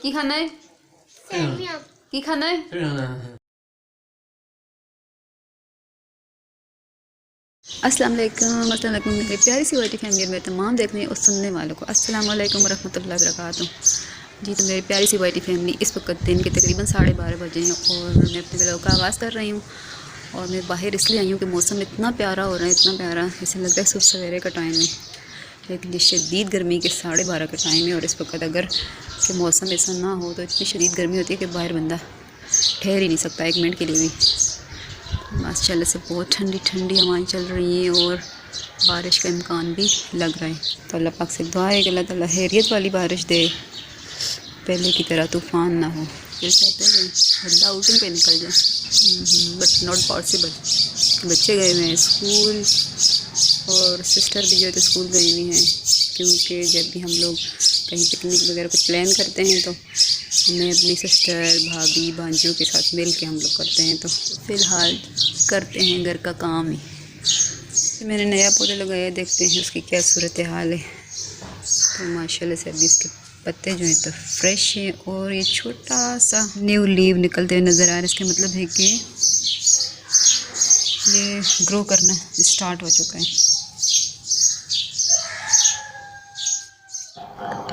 की खाना है? की खाना है? अस्सलाम वालेकुम मेरी प्यारी सी वाइटी फैमिली में तमाम देखने और सुनने वालों को अस्सलाम वालेकुम रहमतुल्लाहि व बरकातुहू। जी तो मेरी प्यारी सी वाइटी फैमिली, इस वक्त दिन के तकरीबन 12:30 बजे हैं और मैं अपने ब्लॉग का आगाज़ कर रही हूँ। और मैं बाहर इसलिए आई हूँ कि मौसम इतना प्यारा हो रहा है, इतना प्यारा, ऐसे लगता है सुबह सवेरे का टाइम है, लेकिन ये शदीद गर्मी के 12:30 का टाइम है। और इस वक्त अगर कि मौसम ऐसा ना हो तो इतनी शदीद गर्मी होती है कि बाहर बंदा ठहर ही नहीं सकता एक मिनट के लिए भी। माशाल्लाह से बहुत ठंडी ठंडी हवाएं चल रही हैं और बारिश का इम्कान भी लग रहा है। तो अल्लाह पाक से दुआ है कि अल्लाह ताला खैरियत वाली बारिश दे, पहले की तरह तूफ़ान ना हो। फिर कहते हैं अल्लाह आउटिंग पे निकल जाए, बट नॉट पॉसिबल। बच्चे गए हुए हैं स्कूल और सिस्टर भी जो है तो स्कूल गई हुई हैं, क्योंकि जब भी हम लोग कहीं पिकनिक वगैरह कुछ प्लान करते हैं तो मैं अपनी सिस्टर भाभी भांजियों के साथ मिल के हम लोग करते हैं। तो फ़िलहाल करते हैं घर का काम ही। मैंने नया पौधा लगाया, देखते हैं उसकी क्या सूरत हाल है। तो माशाल्लाह से अभी इसके पत्ते जो हैं तो फ्रेश हैं और ये छोटा सा न्यू लीव निकलते हुए नज़र आ रहा है। इसका मतलब है कि ये ग्रो करना स्टार्ट हो चुका है।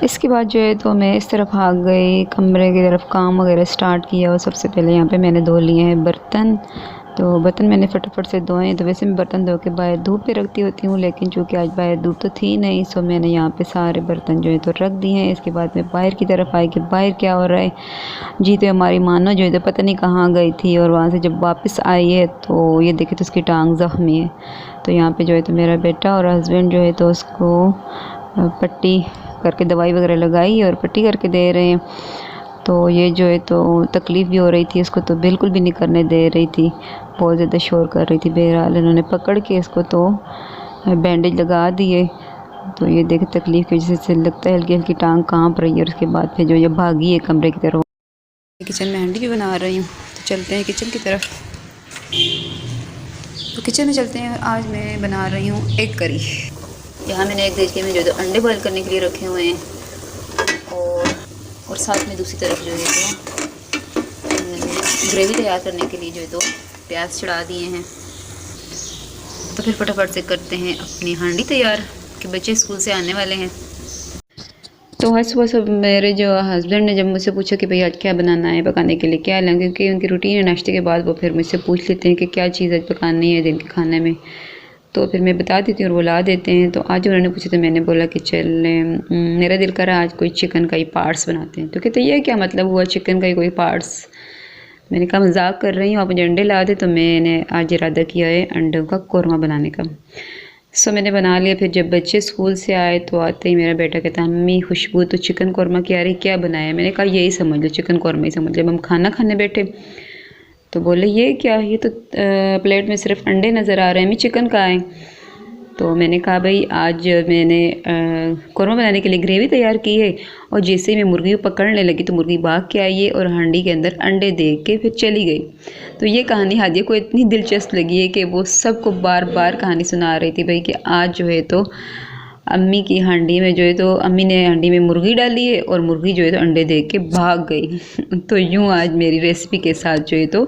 इसके बाद जो है तो मैं इस तरफ आ गई, कमरे की तरफ काम वगैरह स्टार्ट किया। और सबसे पहले यहाँ पे मैंने धो लिए हैं बर्तन। तो बर्तन मैंने फटाफट से धोए। तो वैसे मैं बर्तन धो के बाहर धूप पे रखती होती हूँ, लेकिन चूँकि आज बाहर धूप तो थी नहीं, सो मैंने यहाँ पे सारे बर्तन जो है तो रख दिए हैं। इसके बाद मैं बाहर की तरफ आई कि बाहर क्या हो रहा है। जी तो हमारी मानो जो है तो पता नहीं कहाँ गई थी, और वहाँ से जब वापस आई है तो ये देखे तो उसकी टांग ज़ख्मी है। तो यहाँ पर जो है तो मेरा बेटा और हस्बैंड जो है तो उसको पट्टी करके दवाई वगैरह लगाई और पट्टी करके दे रहे हैं। तो ये जो है तो तकलीफ़ भी हो रही थी इसको, तो बिल्कुल भी नहीं करने दे रही थी, बहुत ज़्यादा शोर कर रही थी। बहरहाल इन्होंने पकड़ के इसको तो बैंडेज लगा दिए। तो ये देख तकलीफ़ की वजह से लगता है हल्की हल्की टांग काँप रही है। और उसके बाद फिर जो ये भागी है कमरे की तरफ। किचन में हंडी भी बना रही हूँ, तो चलते हैं किचन की तरफ। तो किचन में चलते हैं और आज मैं बना रही हूँ एग करी। यहाँ मैंने एक देख के में जो है अंडे बॉईल करने के लिए रखे हुए हैं, और साथ में दूसरी तरफ जो है तो ग्रेवी तैयार करने के लिए जो है तो प्याज चढ़ा दिए हैं। तो फिर फटाफट से करते हैं अपनी हांडी तैयार कि बच्चे स्कूल से आने वाले हैं। तो आज सुबह सब मेरे जो हस्बैंड ने जब मुझसे पूछा कि भाई आज क्या बनाना है, पकाने के लिए क्या लें, क्योंकि उनकी रूटीन है नाश्ते के बाद वो फिर मुझसे पूछ लेते हैं कि क्या चीज़ आज पकानी है दिन के खाने में। तो फिर मैं बता देती हूँ और वो ला देते हैं। तो आज उन्होंने पूछा तो मैंने बोला कि चल मेरा दिल कर रहा आज कोई चिकन का ही पार्ट्स बनाते हैं। तो कहते ये क्या मतलब हुआ चिकन का ही कोई पार्ट्स। मैंने कहा मजाक कर रही हूँ, आप मुझे अंडे ला दे। तो मैंने आज इरादा किया है अंडों का कौरमा बनाने का। सो मैंने बना लिया। फिर जब बच्चे स्कूल से आए तो आते ही मेरा बेटा कहता अम्मी खुशबू तो चिकन कौरमा की आ रही, क्या बनाया। मैंने कहा यही समझ लो चिकन कौरमा ही समझ लो। जब हम खाना खाने बैठे तो बोले ये क्या, ये तो प्लेट में सिर्फ अंडे नज़र आ रहे हैं, मैं चिकन कहाँ है। तो मैंने कहा भाई आज मैंने कौरमा बनाने के लिए ग्रेवी तैयार की है, और जैसे ही मैं मुर्गी को पकड़ने लगी तो मुर्गी भाग के आई है और हांडी के अंदर अंडे दे के फिर चली गई। तो ये कहानी हादिया को इतनी दिलचस्प लगी है कि वो सबको बार बार कहानी सुना रही थी भाई कि आज जो है तो अम्मी की हांडी में जो है तो अम्मी ने हांडी में मुर्गी डाली है और मुर्गी जो है तो अंडे दे के भाग गई। तो यूँ आज मेरी रेसिपी के साथ जो है तो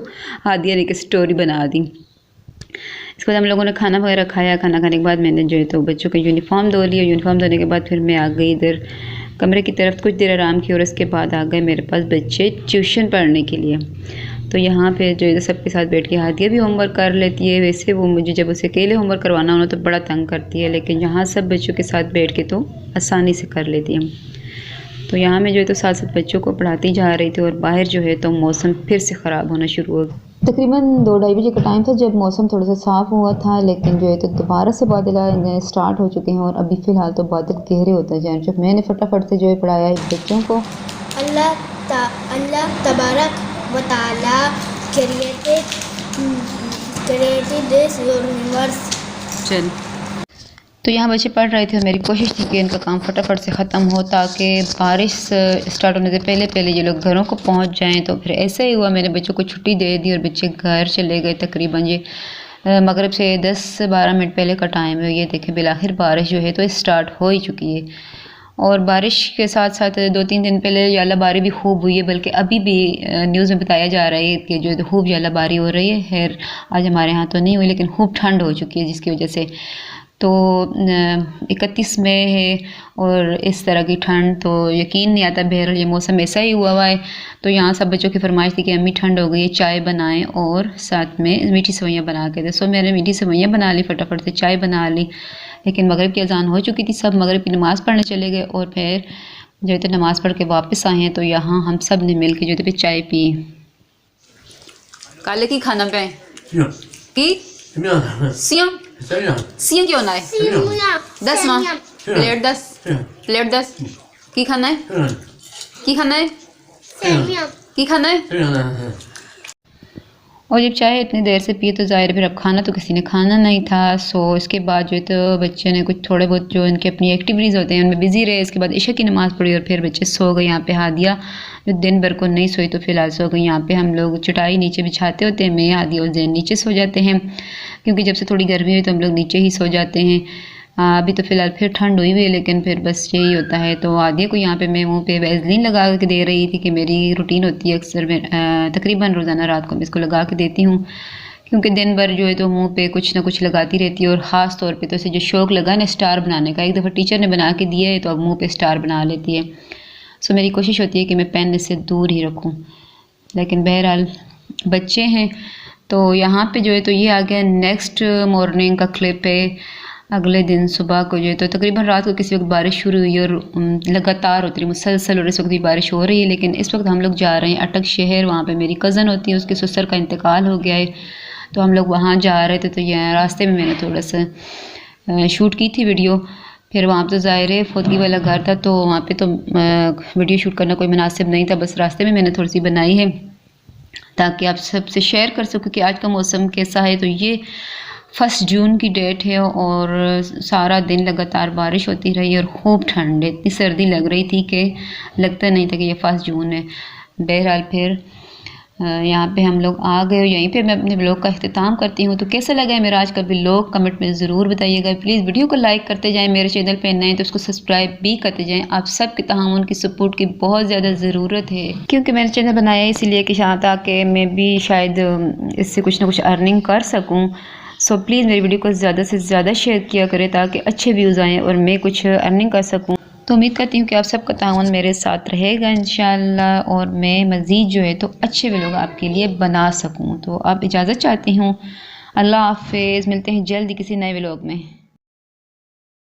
हादिया ने एक स्टोरी बना दी। इसके बाद हम लोगों ने खाना वगैरह खाया। खाना खाने के बाद मैंने जो है तो बच्चों का यूनिफॉर्म धो लिया। यूनिफॉर्म धोने के बाद फिर मैं आ गई इधर कमरे की तरफ, कुछ देर आराम की, और उसके बाद आ गए मेरे पास बच्चे ट्यूशन पढ़ने के लिए। तो यहाँ पे जो है सबके साथ बैठ के हादिया भी होमवर्क कर लेती है। वैसे वो मुझे जब उसे अकेले होमवर्क करवाना हो तो बड़ा तंग करती है, लेकिन यहाँ सब बच्चों के साथ बैठ के तो आसानी से कर लेती है। तो यहाँ मैं जो है तो साथ साथ बच्चों को पढ़ाती जा रही थी, और बाहर जो है तो मौसम फिर से ख़राब होना शुरू हो गया। तकरीबन 2-2:30 बजे का टाइम था जब मौसम थोड़ा सा साफ़ हुआ था, लेकिन जो है तो दोबारा से बादल आने स्टार्ट हो चुके हैं और अभी फ़िलहाल तो बादल गहरे होते जा रहे हैं। मैंने फटाफट से जो है पढ़ाया है बच्चों को। अल्लाह तबारक व तआला created this universe। चल तो यहाँ बच्चे पढ़ रहे थे और मेरी कोशिश थी कि इनका काम फटाफट से ख़त्म हो ताकि बारिश स्टार्ट होने से पहले पहले ये लोग घरों को पहुँच जाएं। तो फिर ऐसा ही हुआ, मैंने बच्चों को छुट्टी दे दी और बच्चे घर चले गए। तकरीबन ये मगरिब से 10-12 मिनट पहले का टाइम है। ये देखें बिलाखिर बारिश जो है तो स्टार्ट हो ही चुकी है। और बारिश के साथ साथ 2-3 दिन पहले यालाबारी भी खूब हुई है, बल्कि अभी भी न्यूज़ में बताया जा रहा है कि जो खूब यालाबारी हो रही है। खैर आज हमारे यहाँ तो नहीं हुई, लेकिन खूब ठंड हो चुकी है जिसकी वजह से। तो 31 मई है और इस तरह की ठंड तो यकीन नहीं आता। बहरहाल ये मौसम ऐसा ही हुआ है। तो यहाँ सब बच्चों की फरमाइश थी कि अम्मी ठंड हो गई है, चाय बनाएं और साथ में मीठी सेवइयाँ बना के दे। सो मैंने मीठी सेवइयाँ बना ली, फटाफट से चाय बना ली। लेकिन मगरिब की अजान हो चुकी थी, सब मगरिब की नमाज़ पढ़ने चले गए और फिर जो है नमाज़ पढ़ के वापस आए हैं। तो यहाँ हम सब ने मिल के जो है चाय पी। काले की खाना पे की सियां सियां क्यों ना है 10 माँ प्लेट 10 की खाना है की खाना है की खाना है। और जब चाय इतनी देर से पिए तो ज़ाहिर फिर अब खाना तो किसी ने खाना नहीं था। सो इसके बाद जो है तो बच्चे ने कुछ थोड़े बहुत जो इनके अपनी एक्टिविटीज़ होते हैं उनमें बिज़ी रहे। इसके बाद इशा की नमाज़ पढ़ी और फिर बच्चे सो गए। यहाँ पे हादिया जो दिन भर को नहीं सोई तो फिलहाल सो गई। यहाँ पे हम लोग चटाई नीचे बिछाते होते हैं, मैं हादिया और जैन नीचे सो जाते हैं, क्योंकि जब से थोड़ी गर्मी हुई तो हम लोग नीचे ही सो जाते हैं। अभी तो फ़िलहाल फिर ठंड हुई हुई है, लेकिन फिर बस यही होता है। तो आदिया को यहाँ पे मैं मुंह पे वैसलीन लगा के दे रही थी कि मेरी रूटीन होती है अक्सर मैं तकरीबन रोज़ाना रात को मैं इसको लगा के देती हूँ, क्योंकि दिन भर जो है तो मुंह पे कुछ ना कुछ लगाती रहती है। और ख़ास तौर पे तो इसे जो शौक़ लगा ना स्टार बनाने का, एक दफ़ा टीचर ने बना के दिया है तो अब मुँह पे स्टार बना लेती है। सो मेरी कोशिश होती है कि मैं पेन इससे दूर ही रखूँ, लेकिन बहरहाल बच्चे हैं। तो यहाँ पे जो है तो ये आ गया नेक्स्ट मॉर्निंग का क्लिप है। अगले दिन सुबह को जो है तो तकरीबन रात को किसी वक्त बारिश शुरू हुई और लगातार होती रही मुसलसल, और इस वक्त भी बारिश हो रही है। लेकिन इस वक्त हम लोग जा रहे हैं अटक शहर, वहाँ पे मेरी कज़न होती है, उसके ससुर का इंतकाल हो गया है तो हम लोग वहाँ जा रहे थे। तो यहाँ रास्ते में मैंने थोड़ा सा शूट की थी वीडियो। फिर वहाँ पर तो ज़ाहिर है फौतगी वाला घर था तो वहाँ पर तो वीडियो शूट करना कोई मुनासिब नहीं था, बस रास्ते में मैंने थोड़ी सी बनाई है ताकि आप सबसे शेयर कर सकूँ कि आज का मौसम कैसा है। तो ये 1 जून की डेट है और सारा दिन लगातार बारिश होती रही और खूब ठंड है, इतनी सर्दी लग रही थी कि लगता नहीं था कि ये 1 जून है। बहरहाल फिर यहाँ पे हम लोग आ गए। यहीं पे मैं अपने ब्लॉग का अख्तिताम करती हूँ। तो कैसा लगा है मेरा आज का ब्लॉग कमेंट में ज़रूर बताइएगा। प्लीज़ वीडियो को लाइक करते जाएँ, मेरे चैनल पे नए तो उसको सब्सक्राइब भी करते जाएँ। आप सब के ताउन की सपोर्ट की बहुत ज़्यादा ज़रूरत है, क्योंकि मैंने चैनल बनाया इसीलिए कि ताकि मैं भी शायद इससे कुछ ना कुछ अर्निंग कर सकूँ। सो प्लीज़ मेरी वीडियो को ज़्यादा से ज़्यादा शेयर किया करें ताकि अच्छे व्यूज़ आएँ और मैं कुछ अर्निंग कर सकूँ। तो उम्मीद करती हूँ कि आप सबका ताउन मेरे साथ रहेगा इंशाल्लाह और मैं मज़ीद जो है तो अच्छे व्लॉग आपके लिए बना सकूँ। तो आप इजाज़त चाहती हूँ। अल्लाह हाफ़िज़, मिलते हैं जल्दी किसी नए व्लॉग में।